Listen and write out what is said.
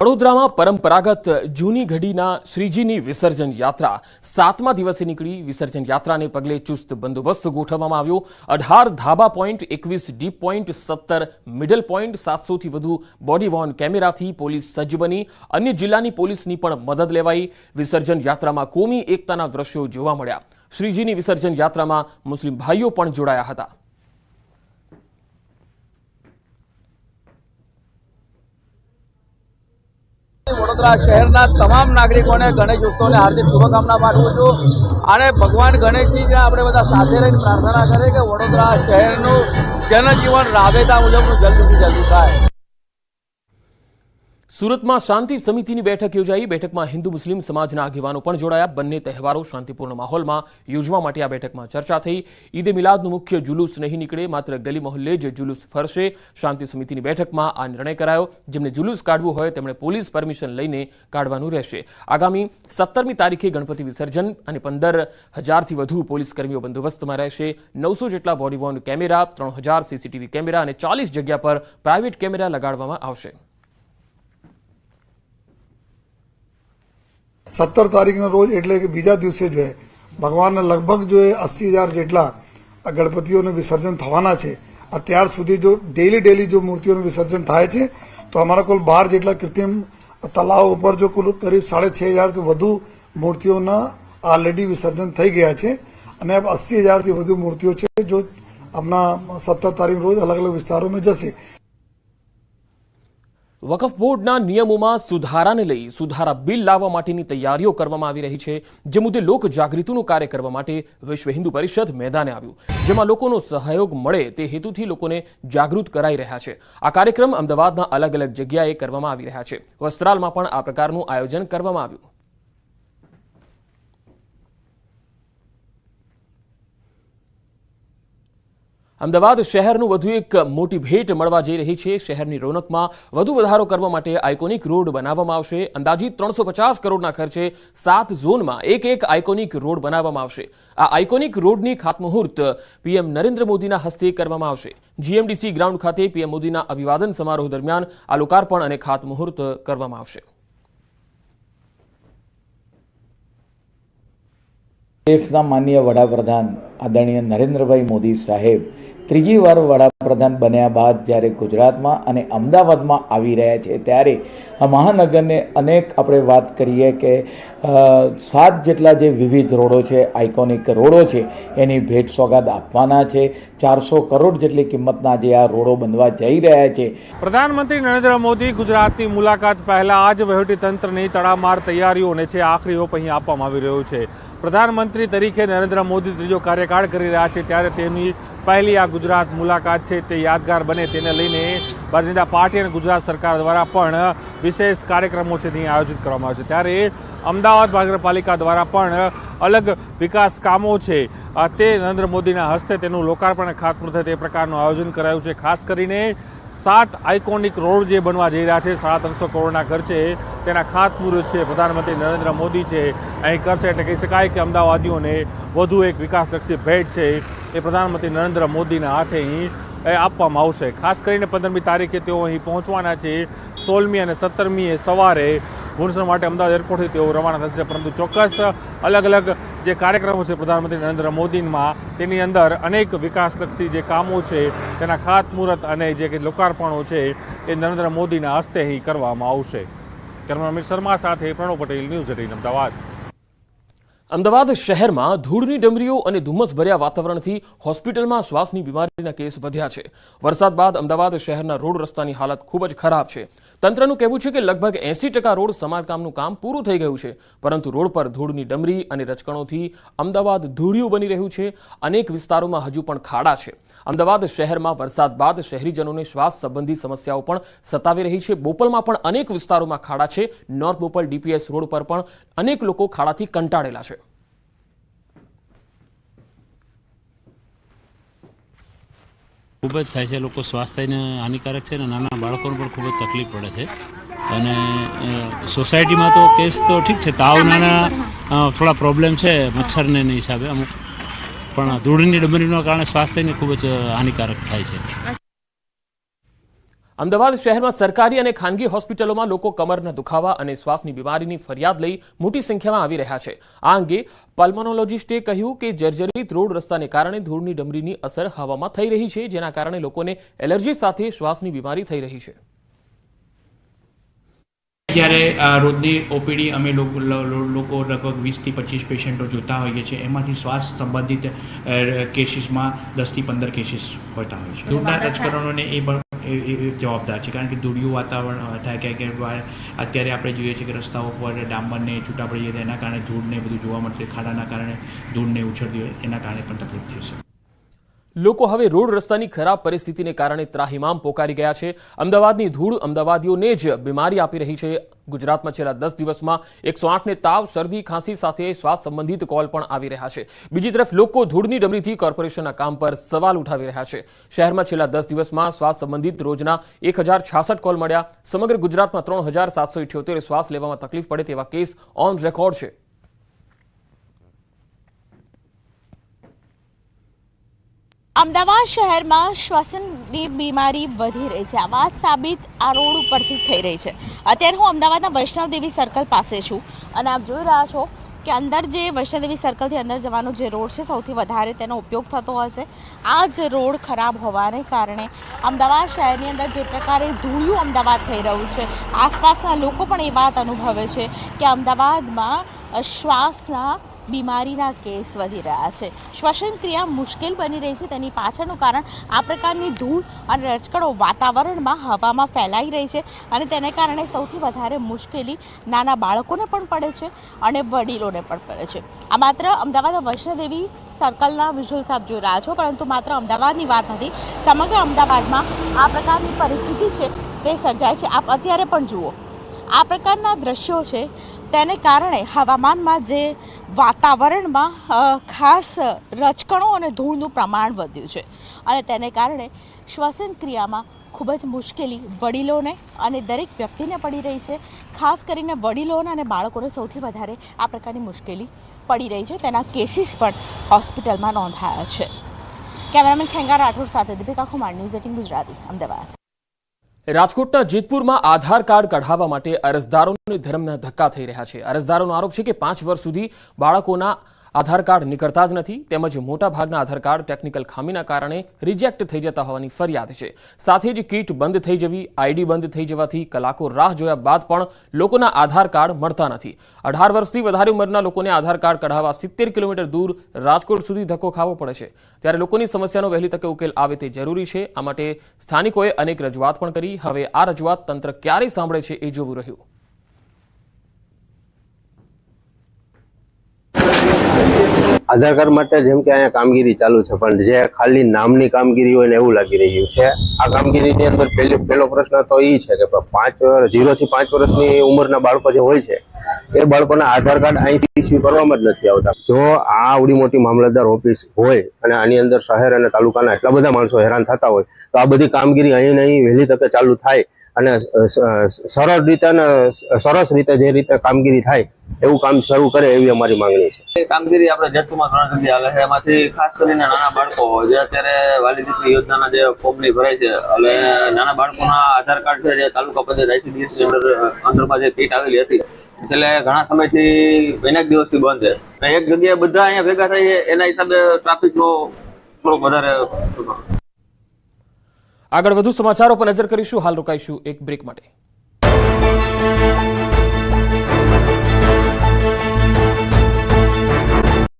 વડોદરામાં પરંપરાગત જૂની ઘડીના શ્રીજીની વિસર્જન યાત્રા 7મા દિવસે નીકળી। વિસર્જન યાત્રાને પગલે ચુસ્ત બંદોબસ્ત ગોઠવવામાં આવ્યો। 18 ધાબા point, 21 deep point, 17 middle point, 700થી વધુ બોડી વોર્ન કેમેરાથી પોલીસ સજ્જ બની। અન્ય જિલ્લાની પોલીસની પણ મદદ લેવાઈ। વિસર્જન યાત્રામાં કોમી એકતાના દ્રશ્યો જોવા મળ્યા। શ્રીજીની વિસર્જન યાત્રામાં મુસ્લિમ ભાઈઓ પણ જોડાયા હતા। વડોદરા શહેરના તમામ નાગરિકોને ગણેશ ઉત્સવની હાર્દિક શુભકામના પાઠવું છું અને ભગવાન ગણેશજીને આપણે બધા સાથે રહીને પ્રાર્થના કરીએ કે વડોદરા શહેરનું જનજીવન રાબેતા મુજબનું જલ્દીથી જલ્દી થાય। સુરતમાં શાંતિ સમિતિની બેઠક યોજાઈ। બેઠકમાં હિન્દુ મુસ્લિમ સમાજના આગેવાનો પણ જોડાયા। બંને તહેવારો શાંતિપૂર્ણ માહોલમાં યોજવા માટે આ બેઠકમાં ચર્ચા થઈ। ઈદે મિલાદનું મુખ્ય જુલુસ નહીં નીકળે, માત્ર ગલી મહોલ્લે જ જુલુસ ફરશે। શાંતિ સમિતિની બેઠકમાં આ નિર્ણય કરાયો। જેમને જુલુસ કાઢવું હોય તેમણે પોલીસ પરમિશન લઈને કાઢવાનું રહેશે। આગામી 17મી તારીખે ગણપતિ વિસર્જન અને 15,000થી વધુ પોલીસ કર્મીઓ બંદોબસ્તમાં રહેશે। 900 જેટલા body Warne camera, 3000 CCTV camera અને 40 જગ્યા પર પ્રાઇવેટ કેમેરા લગાડવામાં આવશે। 17 તારીખના રોજ એટલે કે બીજા દિવસે जो है ભગવાનના લગભગ जो है 80,000 જેટલા ગણપતિઓનું વિસર્જન થવાના છે। અત્યાર સુધી જો ડેલી જો મૂર્તિઓનું વિસર્જન થાય છે તો અમારા કુલ 12 જેટલા કૃત્રિમ તલાવ ઉપર જો કુલ કરીબ 6,500થી વધુ મૂર્તિઓના ઓલરેડી વિસર્જન થઈ ગયા છે અને 80,000થી વધુ મૂર્તિઓ છે જો આપણા 17 તારીખ રોજ અલગ અલગ વિસ્તારોમાં જશે। વકફ બોર્ડના નિયમોમાં સુધારાને લઈ સુધારા બિલ લાવવા માટેની તૈયારીઓ કરવામાં આવી રહી છે। જે મુદ્દે લોક જાગૃતિનું કાર્ય કરવા માટે વિશ્વ હિન્દુ પરિષદ મેદાને આવ્યું, જેમાં લોકોનો સહયોગ મળે તે હેતુથી લોકોને જાગૃત કરાઈ રહ્યા છે। આ કાર્યક્રમ અમદાવાદના અલગ અલગ જગ્યાએ કરવામાં આવી રહ્યા છે। વસ્ત્રાલમાં પણ આ પ્રકારનું આયોજન કરવામાં આવ્યું। અમદાવાદ શહેરનું વધુ એક મોટી ભેટ મળવા જઈ રહી છે। શહેરની રોનકમાં વધુ વધારો કરવા માટે આઇકોનિક રોડ બનાવવામાં આવશે। અંદાજિત 350 કરોડના ખર્ચે 7 ઝોનમાં એક આઇકોનિક રોડ બનાવવામાં આવશે। આ આઇકોનિક રોડની ખાતમુહૂર્ત પીએમ નરેન્દ્ર મોદીના હસ્તે કરવામાં આવશે। જીએમડીસી ગ્રાઉન્ડ ખાતે પીએમ મોદીના અભિવાદન સમારોહ દરમિયાન આ લોકાર્પણ અને ખાતમુહૂર્ત કરવામાં આવશે। દેશના માનનીય વડાપ્રધાન આદરણીય નરેન્દ્રભાઈ મોદી સાહેબ ત્રીજી વાર વડાપ્રધાન બન્યા બાદ જ્યારે ગુજરાતમાં અને અમદાવાદમાં આવી રહ્યા છે ત્યારે આ મહાનગરને અનેક આપણે વાત કરીએ કે 7 જેટલા જે વિવિધ રોડો છે, આઇકોનિક રોડો છે, એની ભેટ સોગાદ આપવાના છે। 400 કરોડ જેટલી કિંમતના જે આ રોડો બનવા જઈ રહ્યા છે। પ્રધાનમંત્રી નરેન્દ્ર મોદી ગુજરાતની મુલાકાત પહેલા આજ વહીવટીતંત્રની તડામાર તૈયારીઓને છે આખરી ઓપ અહીં આપવામાં આવી રહ્યો છે। પ્રધાનમંત્રી તરીકે નરેન્દ્ર મોદી ત્રીજો કાર્યકાળ કરી રહ્યા છે ત્યારે તેમની પહેલી આ ગુજરાત મુલાકાત છે તે યાદગાર બને તેને લઈને ભારતીય જનતા પાર્ટી અને ગુજરાત સરકાર દ્વારા પણ વિશેષ કાર્યક્રમો છે તે આયોજિત કરવામાં આવે છે। ત્યારે અમદાવાદ મહાનગરપાલિકા દ્વારા પણ અલગ વિકાસ કામો છે તે નરેન્દ્ર મોદીના હસ્તે તેનું લોકાર્પણ અને ખાતમુહૂર્ત થાય તે પ્રકારનું આયોજન કરાયું છે। ખાસ કરીને 7 આઇકોનિક રોડ જે બનવા જઈ રહ્યા છે 350 કરોડના ખર્ચે તેના ખાતમુહૂર્ત છે પ્રધાનમંત્રી નરેન્દ્ર મોદી છે અહીં કરશે। એટલે કહી શકાય કે અમદાવાદીઓને વધુ એક વિકાસલક્ષી ભેટ છે એ પ્રધાનમંત્રી નરેન્દ્ર મોદીના હાથે અહીં આપવામાં આવશે। ખાસ કરીને 15મી તારીખે તેઓ અહીં પહોંચવાના છે। 16મી અને 17મીએ સવારે ભુવનેશ્વર માટે અમદાવાદ એરપોર્ટથી તેઓ રવાના થશે। પરંતુ ચોક્કસ અલગ અલગ જે કાર્યક્રમો છે પ્રધાનમંત્રી નરેન્દ્ર મોદીમાં તેની અંદર અનેક વિકાસલક્ષી જે કામો છે તેના ખાતમુહૂર્ત અને જે લોકાર્પણો છે એ નરેન્દ્ર મોદીના હસ્તે અહીં કરવામાં આવશે। કેમેરામેન અમિત શર્મા સાથે પ્રણવ પટેલ, ન્યૂઝ 18 અમદાવાદ। અમદાવાદ શહેરમાં ધૂળની ડમરીઓ અને ધુમ્મસભર્યા વાતાવરણથી હોસ્પિટલમાં શ્વાસની બીમારીના કેસ વધ્યા છે। વરસાદ બાદ અમદાવાદ શહેરના રોડ રસ્તાની હાલત ખૂબ જ ખરાબ છે। તંત્રનું કહેવું છે કે લગભગ 80% રોડ સમારકામનું કામ પૂરું થઈ ગયું છે, પરંતુ રોડ પર ધૂળની ડમરી અને રચકણોથી અમદાવાદ ધૂળિયું બની રહ્યું છે। અનેક વિસ્તારોમાં હજુ પણ ખાડા છે। અમદાવાદ શહેરમાં વરસાદ બાદ શહેરીજનોને શ્વાસ સંબંધી સમસ્યાઓ પણ સતાવી રહી છે। બોપલમાં પણ અનેક વિસ્તારોમાં ખાડા છે। નોર્થ બોપલ ડીપીએસ રોડ પર પણ અનેક લોકો ખાડાથી કંટાળેલા છે। ખૂબ જ થાય છે, લોકો સ્વાસ્થ્યને હાનિકારક છે અને નાના બાળકોને પણ ખૂબ જ તકલીફ પડે છે। અને સોસાયટીમાં તો કેસ તો ઠીક છે, તાવના થોડા પ્રોબ્લેમ છે મચ્છરને હિસાબે અમુક, પણ ધૂળની ડમરીના કારણે સ્વાસ્થ્યને ખૂબ જ હાનિકારક થાય છે। અમદાવાદ શહેરમાં સરકારી અને ખાનગી હોસ્પિટલોમાં લોકો કમરના દુખાવા અને શ્વાસની બીમારીની ફરિયાદ લઈ મોટી સંખ્યામાં આવી રહ્યા છે. આ અંગે પલ્મોનોલોજિસ્ટે કહ્યું કે જર્જરિત રોડ રસ્તાને કારણે ધૂળની ડમરીની અસર હવામાં થઈ રહી છે, જેના કારણે લોકોને એલર્જી સાથે શ્વાસની બીમારી થઈ રહી છે. ત્યારે રોજની ઓપીડી અમે લોકો લગભગ 20 થી 25 પેશન્ટો જોતા હોઈએ છીએ. એમાંથી શ્વાસ સંબંધિત કેસીસમાં 10 થી 15 કેસીસ હોતા હોય છે. ધૂળના રજકરણોને એ જવાબદાર છે, કારણ કે ધૂળિયું વાતાવરણ થાય કે અત્યારે આપણે જોઈએ છીએ કે રસ્તાઓ પર ડામરને છૂટા પડી જાય, એના કારણે ધૂળને બધું જોવા મળશે. ખાડાના કારણે ધૂળને ઉછળતી હોય, એના કારણે પણ તકલીફ થઈ છે. લોકો હવે રોડ રસ્તાની ખરાબ પરિસ્થિતિને કારણે ત્રાહિમામ પોકારી ગયા છે. અમદાવાદની ધૂળ અમદાવાદીઓને જ બીમારી આપી રહી છે. ગુજરાતમાં છેલ્લા 10 દિવસમાં 108ને તાવ, શરદી, ખાંસી સાથે શ્વાસ સંબંધિત કોલ પણ આવી રહ્યા છે. બીજી તરફ લોકો ધૂળની ડમરીથી કોર્પોરેશનના કામ પર સવાલ ઉઠાવી રહ્યા છે. શહેરમાં છેલ્લા 10 દિવસમાં શ્વાસ સંબંધિત રોજના 1066 કોલ મળ્યા. સમગ્ર ગુજરાતમાં 3778 શ્વાસ લેવામાં તકલીફ પડે તેવા કેસ ઓન રેકોર્ડ છે. અમદાવાદ શહેરમાં શ્વસનની બીમારી વધી રહી છે. આ વાત સાબિત આ રોડ ઉપરથી થઈ રહી છે. અત્યારે હું અમદાવાદના વૈષ્ણવદેવી સર્કલ પાસે છું અને આપ જોઈ રહ્યા છો કે અંદર જે વૈષ્ણવદેવી સર્કલથી અંદર જવાનો જે રોડ છે, સૌથી વધારે તેનો ઉપયોગ થતો હોય છે. આ જ રોડ ખરાબ હોવાને કારણે અમદાવાદ શહેરની અંદર જે પ્રકારે ધૂળિયું અમદાવાદ થઈ રહ્યું છે, આસપાસના લોકો પણ એ વાત અનુભવે છે કે અમદાવાદમાં શ્વાસના બીમારીના કેસ વધી રહ્યા છે. શ્વસન ક્રિયા મુશ્કેલ બની રહી છે. તેની પાછળનું કારણ આ પ્રકારની ધૂળ અને રજકણો વાતાવરણમાં હવામાં ફેલાઈ રહી છે અને તેને કારણે સૌથી વધારે મુશ્કેલી નાના બાળકોને પણ પડે છે અને વડીલોને પણ પડે છે. આ માત્ર અમદાવાદ વૈષ્ણવદેવી સર્કલના વિઝ્યુઅલ્સ આપ જોઈ રહ્યા છો, પરંતુ માત્ર અમદાવાદની વાત નથી. સમગ્ર અમદાવાદમાં આ પ્રકારની પરિસ્થિતિ છે તે સર્જાય છે. આપ અત્યારે પણ જુઓ, આ પ્રકારના દ્રશ્યો છે. તેને કારણે હવામાનમાં જે વાતાવરણમાં ખાસ રજકણો અને ધૂળનું પ્રમાણ વધ્યું છે અને તેને કારણે શ્વસન ક્રિયામાં ખૂબ જ મુશ્કેલી વડીલોને અને દરેક વ્યક્તિને પડી રહી છે. ખાસ કરીને વડીલોને અને બાળકોને સૌથી વધારે આ પ્રકારની મુશ્કેલી પડી રહી છે. તેના કેસીસ પણ હોસ્પિટલમાં નોંધાયા છે. કેમેરામેન ખેંગા રાઠોડ સાથે દીપિકા કુમાર, ન્યૂઝ 18 ગુજરાતી, અમદાવાદ. રાજકોટના જેતપુરમાં આધાર કાર્ડ કઢાવવા માટે અરજદારોને ધર્મના ધક્કા થઈ રહ્યા છે. અરજદારોનો આરોપ છે કે 5 વર્ષ સુધી બાળકોના આધાર કાર્ડ નીકળતા જ નથી, તેમજ મોટાભાગના આધાર કાર્ડ ટેકનિકલ ખામીના કારણે રિજેક્ટ થઈ જતા હોવાની ફરિયાદ છે. સાથે જ કીટ બંધ થઈ જવી, આઈડી બંધ થઈ જવાથી કલાકો રાહ જોયા બાદ પણ લોકોના આધાર કાર્ડ મળતા નથી. 18 વર્ષથી વધારે ઉંમરના લોકોને આધાર કાર્ડ કઢાવવા 70 કિલોમીટર દૂર રાજકોટ સુધી ધક્કો ખાવો પડે છે. ત્યારે લોકોની સમસ્યાનો વહેલી તકે ઉકેલ આવે તે જરૂરી છે. આ માટે સ્થાનિકોએ અનેક રજૂઆત પણ કરી. હવે આ રજૂઆત તંત્ર ક્યારે સાંભળે છે એ જોવું રહ્યું. આધાર કાર્ડ માટે જેમ કે અહીંયા કામગીરી ચાલુ છે, પણ જે ખાલી નામની કામગીરી હોય ને એવું લાગી રહ્યું છે. આ કામગીરીની અંદર પહેલો પ્રશ્ન તો એ છે કે 0 થી 5 વર્ષની ઉંમરના બાળકો જે હોય છે એ બાળકોના આધાર કાર્ડ અહીંથી ઇસ્યુ કરવામાં જ નથી આવતા. જો આ આવડી મોટી મામલતદાર ઓફિસ હોય અને આની અંદર શહેર અને તાલુકાના એટલા બધા માણસો હેરાન થતા હોય તો આ બધી કામગીરી અહીં વહેલી તકે ચાલુ થાય અને સરળ રીતે અને સરસ રીતે જે રીતે કામગીરી થાય એવું કામ શરૂ કરે એવી અમારી માંગણી છે. કામગીરી આપણે જેતપુરમાં 3 જગ્યાએ હાલે છે. એમાંથી ખાસ કરીને નાના બાળકો જે અત્યારે વાલી દીકરી યોજનાના જે ફોર્મની ભરાય છે, એટલે નાના બાળકોના આધાર કાર્ડ છે જે તાલુકા પંચાયત ICDS ની અંદરમાં જે કીટ આવેલી હતી, છેલ્લે ઘણા સમયથી અનેક દિવસથી બંધ છે. એક જગ્યાએ બધા અહીંયા ભેગા થાય છે, એના હિસાબે ટ્રાફિકનો થોડોક વધારે. આગળ વધુ સમાચારો પર નજર કરીશું. હાલ રોકાઈશું એક બ્રેક માટે.